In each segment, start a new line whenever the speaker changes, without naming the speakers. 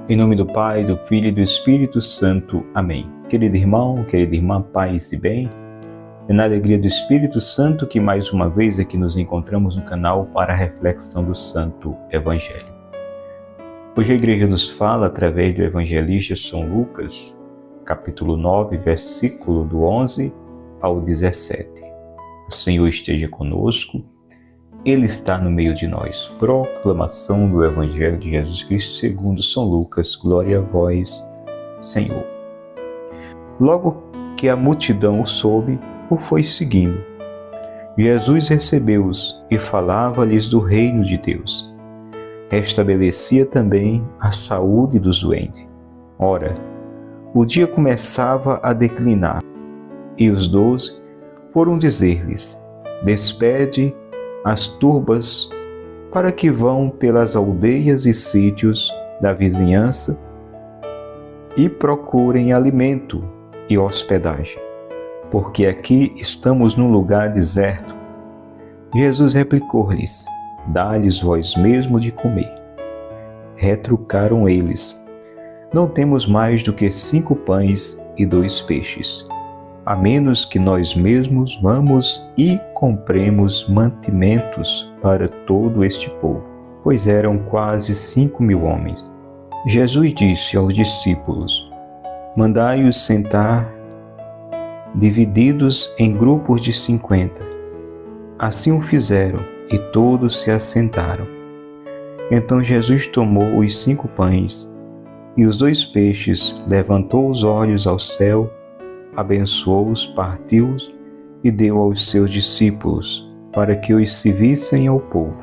Em nome do Pai, do Filho e do Espírito Santo. Amém. Querido irmão, querida irmã, paz e bem. É na alegria do Espírito Santo que mais uma vez aqui nos encontramos no canal para a reflexão do Santo Evangelho. Hoje a igreja nos fala através do evangelista São Lucas, capítulo 9, versículo do 11 ao 17. O Senhor esteja conosco. Ele está no meio de nós. Proclamação do Evangelho de Jesus Cristo segundo São Lucas. Glória a vós, Senhor. Logo que a multidão o soube, o foi seguindo. Jesus recebeu-os e falava-lhes do reino de Deus. Restabelecia também a saúde dos doentes. Ora, o dia começava a declinar, e os 12 foram dizer-lhes: despede as turbas para que vão pelas aldeias e sítios da vizinhança e procurem alimento e hospedagem, porque aqui estamos num lugar deserto. Jesus replicou-lhes: dá-lhes vós mesmo de comer. Retrucaram eles: não temos mais do que 5 pães e 2 peixes, a menos que nós mesmos vamos e compremos mantimentos para todo este povo, pois eram quase 5.000 homens. Jesus disse aos discípulos: mandai-os sentar divididos em grupos de 50. Assim o fizeram, e todos se assentaram. Então Jesus tomou os 5 pães e os 2 peixes, levantou os olhos ao céu, abençoou-os, partiu-os e deu aos seus discípulos, para que os servissem ao povo.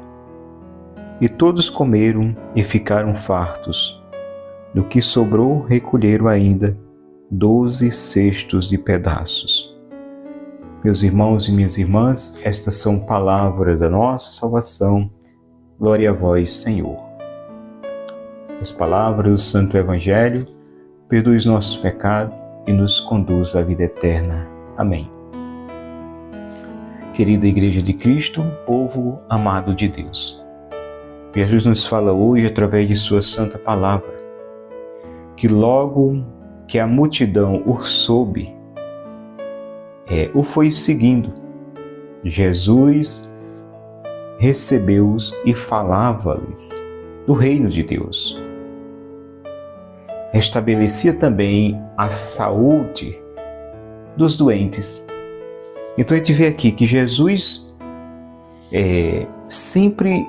E todos comeram e ficaram fartos. Do que sobrou, recolheram ainda 12 cestos de pedaços. Meus irmãos e minhas irmãs, estas são palavras da nossa salvação. Glória a vós, Senhor. As palavras do Santo Evangelho perdoe os nossos pecados e nos conduz à vida eterna. Amém. Querida Igreja de Cristo, povo amado de Deus, Jesus nos fala hoje através de sua santa palavra, que logo que a multidão o soube, o foi seguindo. Jesus recebeu-os e falava-lhes do reino de Deus. Restabelecia também a saúde dos doentes. Então a gente vê aqui que Jesus sempre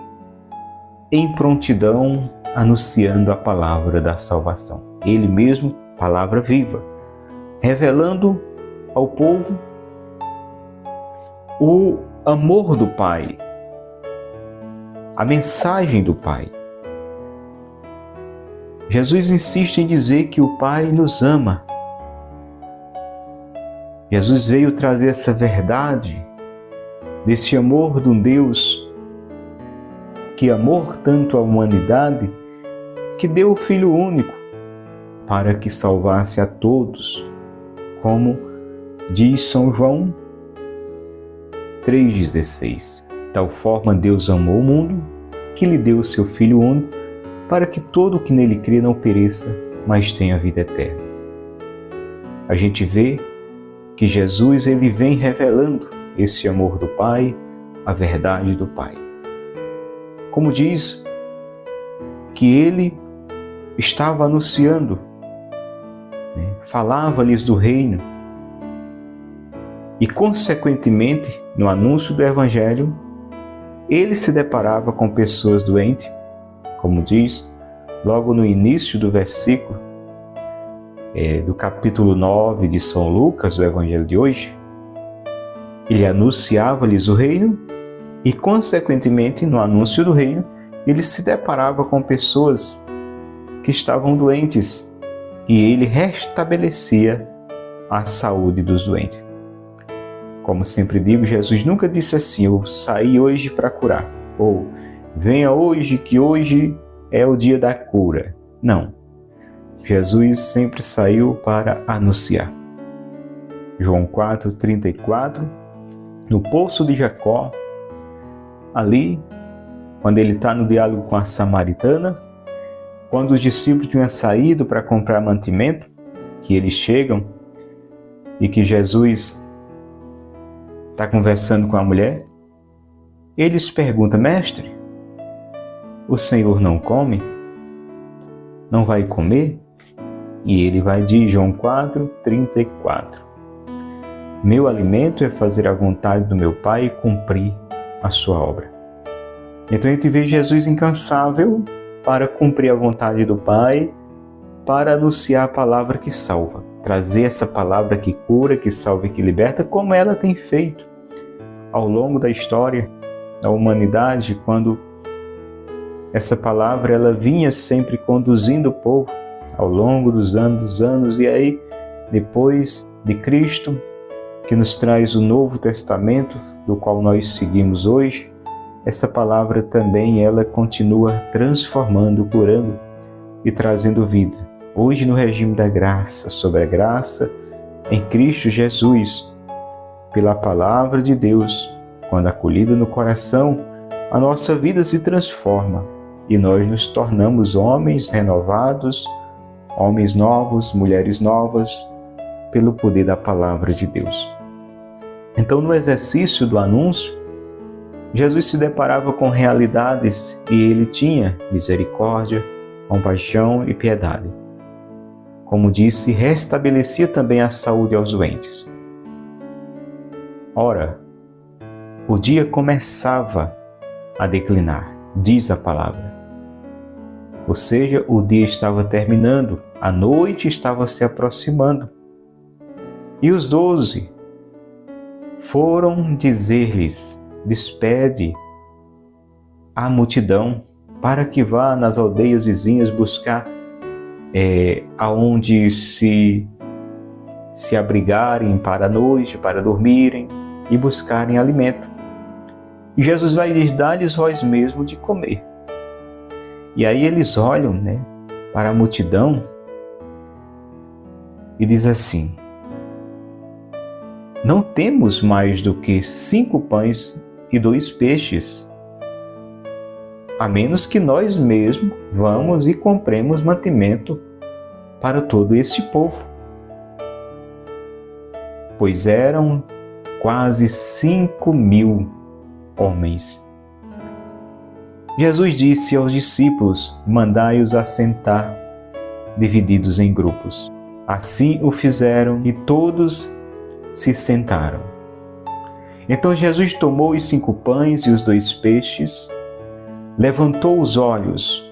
em prontidão anunciando a palavra da salvação. Ele mesmo, palavra viva, revelando ao povo o amor do Pai, a mensagem do Pai. Jesus insiste em dizer que o Pai nos ama. Jesus veio trazer essa verdade desse amor de um Deus que amou tanto a humanidade que deu o Filho único para que salvasse a todos, como diz São João 3,16. Tal forma Deus amou o mundo que lhe deu o seu Filho único, para que todo o que nele crê não pereça, mas tenha vida eterna. A gente vê que Jesus ele vem revelando esse amor do Pai, a verdade do Pai. Como diz que ele estava anunciando, falava-lhes do reino, e consequentemente, no anúncio do Evangelho, ele se deparava com pessoas doentes, como diz logo no início do versículo do capítulo 9 de São Lucas, do Evangelho de hoje. Ele anunciava-lhes o reino e, consequentemente, no anúncio do reino, ele se deparava com pessoas que estavam doentes e ele restabelecia a saúde dos doentes. Como sempre digo, Jesus nunca disse assim: eu saí hoje para curar, ou venha hoje que hoje é o dia da cura. Não. Jesus sempre saiu para anunciar. João 4:34, no poço de Jacó, ali, quando ele está no diálogo com a samaritana, quando os discípulos tinham saído para comprar mantimento, que eles chegam e que Jesus está conversando com a mulher, eles perguntam: mestre, o Senhor não come? Não vai comer? E ele vai dizer, João 4:34, meu alimento é fazer a vontade do meu Pai e cumprir a sua obra. Então a gente vê Jesus incansável para cumprir a vontade do Pai, para anunciar a palavra que salva, trazer essa palavra que cura, que salva e que liberta, como ela tem feito ao longo da história da humanidade, quando essa palavra ela vinha sempre conduzindo o povo ao longo dos anos, e aí, depois de Cristo, que nos traz o Novo Testamento, do qual nós seguimos hoje, essa palavra também ela continua transformando, curando e trazendo vida. Hoje no regime da graça, sobre a graça em Cristo Jesus, pela palavra de Deus, quando acolhida no coração, a nossa vida se transforma e nós nos tornamos homens renovados, homens novos, mulheres novas, pelo poder da palavra de Deus. Então, no exercício do anúncio, Jesus se deparava com realidades e ele tinha misericórdia, compaixão e piedade. Como disse, restabelecia também a saúde aos doentes. Ora, o dia começava a declinar, diz a palavra. Ou seja, o dia estava terminando, a noite estava se aproximando. E os 12 foram dizer-lhes: despede a multidão para que vá nas aldeias vizinhas buscar aonde se abrigarem para a noite, para dormirem e buscarem alimento. E Jesus vai lhes dar-lhes vós mesmo de comer. E aí eles olham, para a multidão e diz assim: não temos mais do que 5 pães e 2 peixes, a menos que nós mesmos vamos e compremos mantimento para todo esse povo. Pois eram quase 5.000 homens. Jesus disse aos discípulos: mandai-os assentar, divididos em grupos. Assim o fizeram e todos se sentaram. Então Jesus tomou os 5 pães e os 2 peixes, levantou os olhos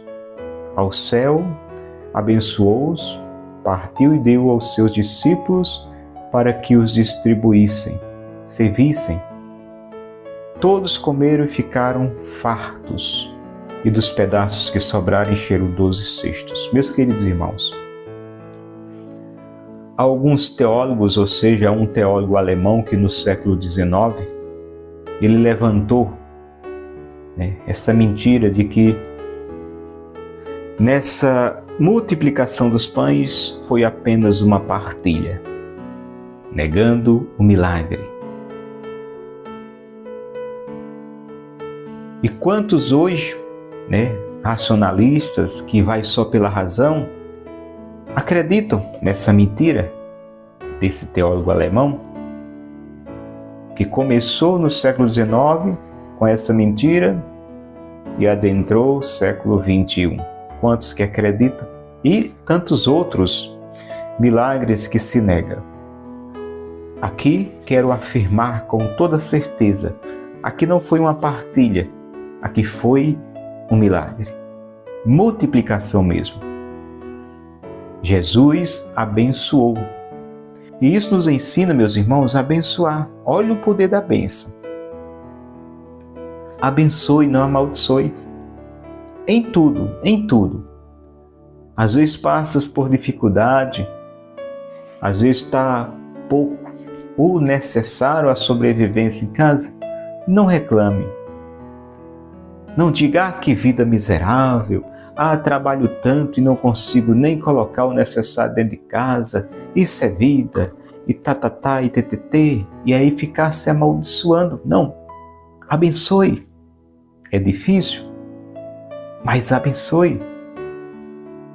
ao céu, abençoou-os, partiu e deu aos seus discípulos para que os distribuíssem, servissem. Todos comeram e ficaram fartos, e dos pedaços que sobraram encheram 12 cestos. Meus queridos irmãos, alguns teólogos, ou seja, um teólogo alemão que no século XIX, ele levantou essa mentira de que nessa multiplicação dos pães foi apenas uma partilha, negando o milagre. E quantos hoje, racionalistas, que vai só pela razão, acreditam nessa mentira desse teólogo alemão, que começou no século XIX com essa mentira e adentrou o século XXI. Quantos que acreditam? E tantos outros milagres que se negam. Aqui quero afirmar com toda certeza, aqui não foi uma partilha, aqui foi um milagre. Multiplicação mesmo. Jesus abençoou. E isso nos ensina, meus irmãos, a abençoar. Olha o poder da bênção. Abençoe, não amaldiçoe. Em tudo, em tudo. Às vezes passas por dificuldade, às vezes está pouco o necessário à sobrevivência em casa. Não reclame. Não diga, que vida miserável, trabalho tanto e não consigo nem colocar o necessário dentro de casa, isso é vida, e tatatá e ttt, e aí ficar se amaldiçoando. Não, abençoe. É difícil, mas abençoe.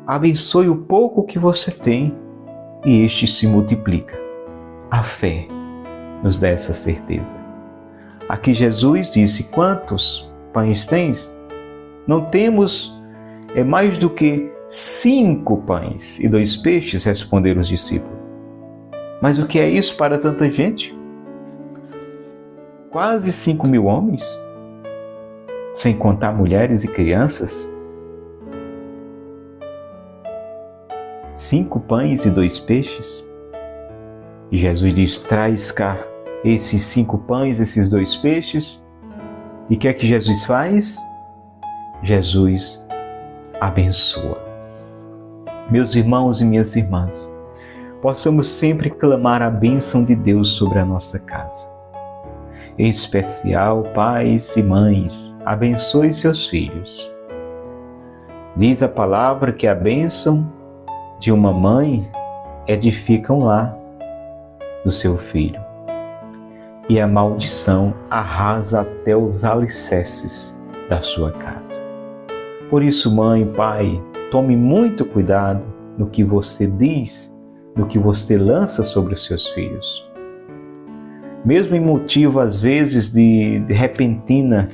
Abençoe o pouco que você tem e este se multiplica. A fé nos dá essa certeza. Aqui Jesus disse: quantos pães tens? Não temos, é mais do que 5 pães e 2 peixes, responderam os discípulos. Mas o que é isso para tanta gente? Quase 5.000 homens, sem contar mulheres e crianças. 5 pães e 2 peixes. E Jesus diz: traz cá esses 5 pães, esses 2 peixes. E o que é que Jesus faz? Jesus abençoa. Meus irmãos e minhas irmãs, possamos sempre clamar a bênção de Deus sobre a nossa casa. Em especial, pais e mães, abençoe seus filhos. Diz a palavra que a bênção de uma mãe edifica um lar do seu filho, e a maldição arrasa até os alicerces da sua casa. Por isso, mãe, pai, tome muito cuidado no que você diz, no que você lança sobre os seus filhos. Mesmo em motivo, às vezes, de repentina,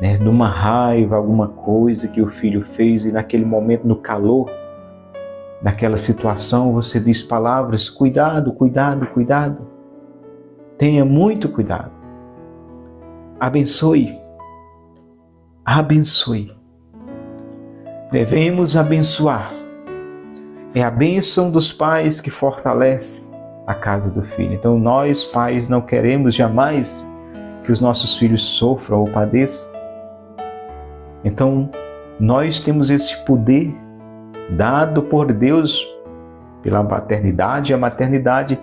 de uma raiva, alguma coisa que o filho fez, e naquele momento, no calor daquela situação, você diz palavras: cuidado, cuidado, cuidado. Tenha muito cuidado. Abençoe. Abençoe. Devemos abençoar. É a bênção dos pais que fortalece a casa do filho. Então nós, pais, não queremos jamais que os nossos filhos sofram ou padeçam. Então nós temos esse poder dado por Deus pela paternidade e a maternidade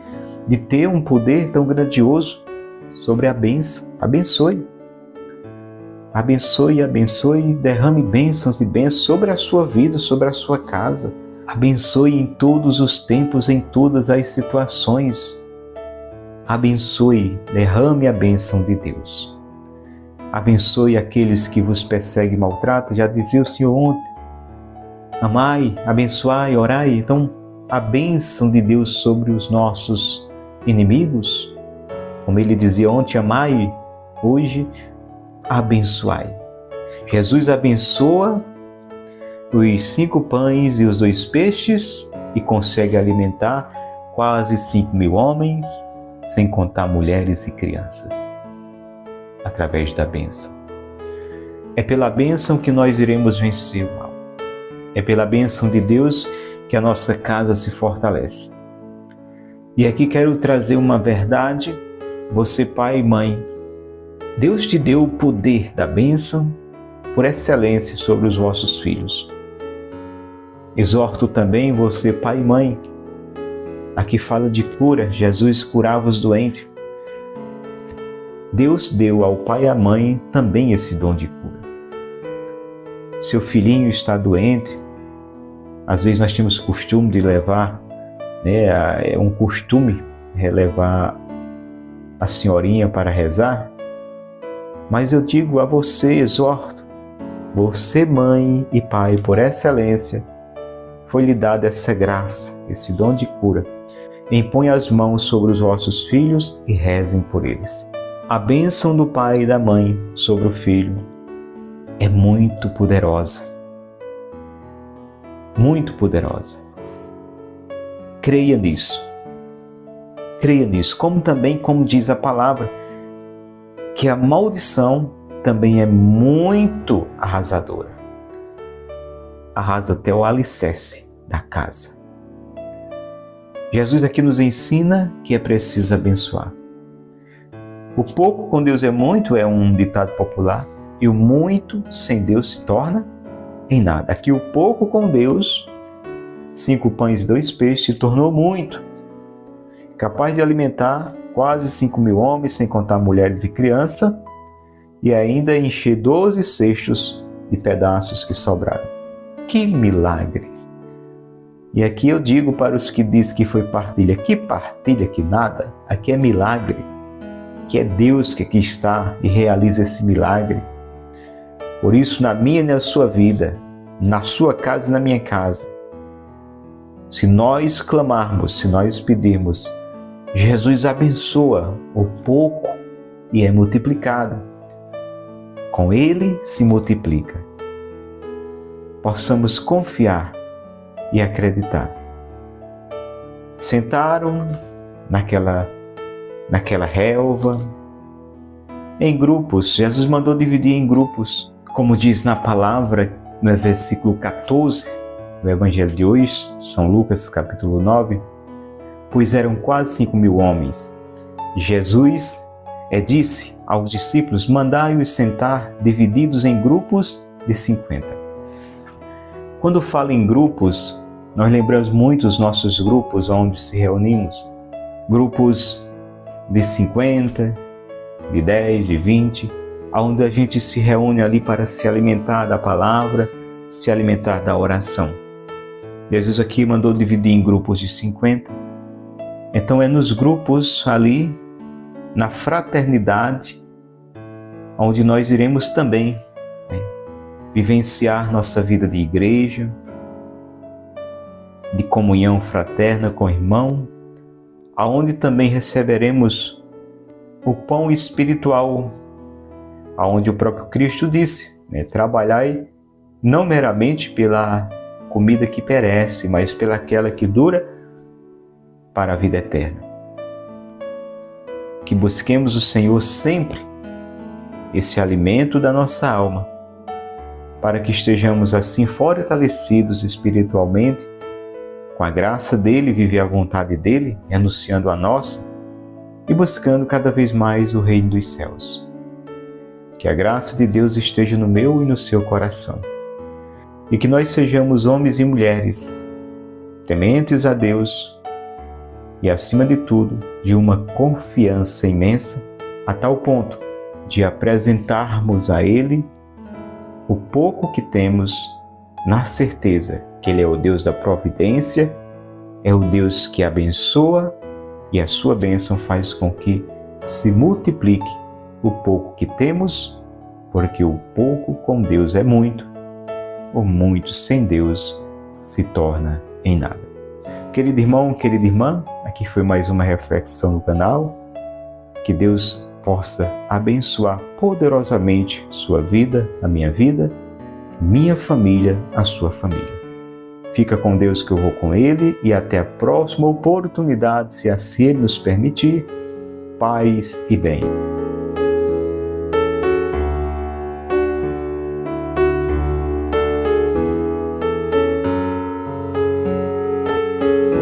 de ter um poder tão grandioso sobre a bênção. Abençoe. Abençoe, abençoe, derrame bênçãos e bênçãos sobre a sua vida, sobre a sua casa. Abençoe em todos os tempos, em todas as situações. Abençoe, derrame a bênção de Deus. Abençoe aqueles que vos perseguem e maltratam. Já dizia o Senhor ontem: amai, abençoai, orai. Então, a bênção de Deus sobre os nossos inimigos, como ele dizia ontem: amai, hoje abençoai. Jesus abençoa os 5 pães e os 2 peixes e consegue alimentar quase 5.000 homens, sem contar mulheres e crianças, através da bênção. É pela bênção que nós iremos vencer o mal. É pela bênção de Deus que a nossa casa se fortalece. E aqui quero trazer uma verdade. Você, pai e mãe, Deus te deu o poder da bênção por excelência sobre os vossos filhos. Exorto também você, pai e mãe. Aqui fala de cura. Jesus curava os doentes. Deus deu ao pai e à mãe também esse dom de cura. Seu filhinho está doente. Às vezes nós temos costume de levar, é um costume levar a senhorinha para rezar. Mas eu digo a você, exorto, você, mãe e pai, por excelência, foi-lhe dada essa graça, esse dom de cura. Impõe as mãos sobre os vossos filhos e rezem por eles. A bênção do pai e da mãe sobre o filho é muito poderosa. Muito poderosa. Creia nisso. Creia nisso. Como também, como diz a palavra, que a maldição também é muito arrasadora. Arrasa até o alicerce da casa. Jesus aqui nos ensina que é preciso abençoar. O pouco com Deus é muito, é um ditado popular, e o muito sem Deus se torna em nada. Aqui o pouco com Deus, 5 pães e 2 peixes, se tornou muito, capaz de alimentar quase 5.000 homens, sem contar mulheres e crianças, e ainda encher 12 cestos de pedaços que sobraram. Que milagre! E aqui eu digo para os que dizem que foi partilha: que partilha, que nada, aqui é milagre, que é Deus que aqui está e realiza esse milagre. Por isso, na minha e na sua vida, na sua casa e na minha casa, se nós clamarmos, se nós pedirmos, Jesus abençoa o pouco e é multiplicado. Com Ele se multiplica. Possamos confiar e acreditar. Sentaram naquela relva, em grupos. Jesus mandou dividir em grupos, como diz na palavra, no versículo 14, do Evangelho de hoje, São Lucas, capítulo 9, pois eram quase 5.000 homens. Jesus disse aos discípulos: mandai-os sentar divididos em grupos de 50. Quando falo em grupos, nós lembramos muito os nossos grupos onde se reunimos. Grupos de 50, de 10, de 20, onde a gente se reúne ali para se alimentar da palavra, se alimentar da oração. Jesus aqui mandou dividir em grupos de 50. Então é nos grupos ali, na fraternidade, onde nós iremos também vivenciar nossa vida de igreja, de comunhão fraterna com o irmão, aonde também receberemos o pão espiritual, aonde o próprio Cristo disse, trabalhai não meramente pela comida que perece, mas pelaquela que dura para a vida eterna. Que busquemos o Senhor sempre, esse alimento da nossa alma, para que estejamos assim fortalecidos espiritualmente, com a graça dele, viver a vontade dele, renunciando a nossa e buscando cada vez mais o reino dos céus. Que a graça de Deus esteja no meu e no seu coração. E que nós sejamos homens e mulheres tementes a Deus e, acima de tudo, de uma confiança imensa, a tal ponto de apresentarmos a Ele o pouco que temos, na certeza que Ele é o Deus da providência, é o Deus que abençoa, e a sua bênção faz com que se multiplique o pouco que temos, porque o pouco com Deus é muito, o muito sem Deus se torna em nada. Querido irmão, querida irmã, aqui foi mais uma reflexão no canal. Que Deus possa abençoar poderosamente sua vida, a minha vida, minha família, a sua família. Fica com Deus que eu vou com Ele e até a próxima oportunidade, se assim Ele nos permitir. Paz e bem.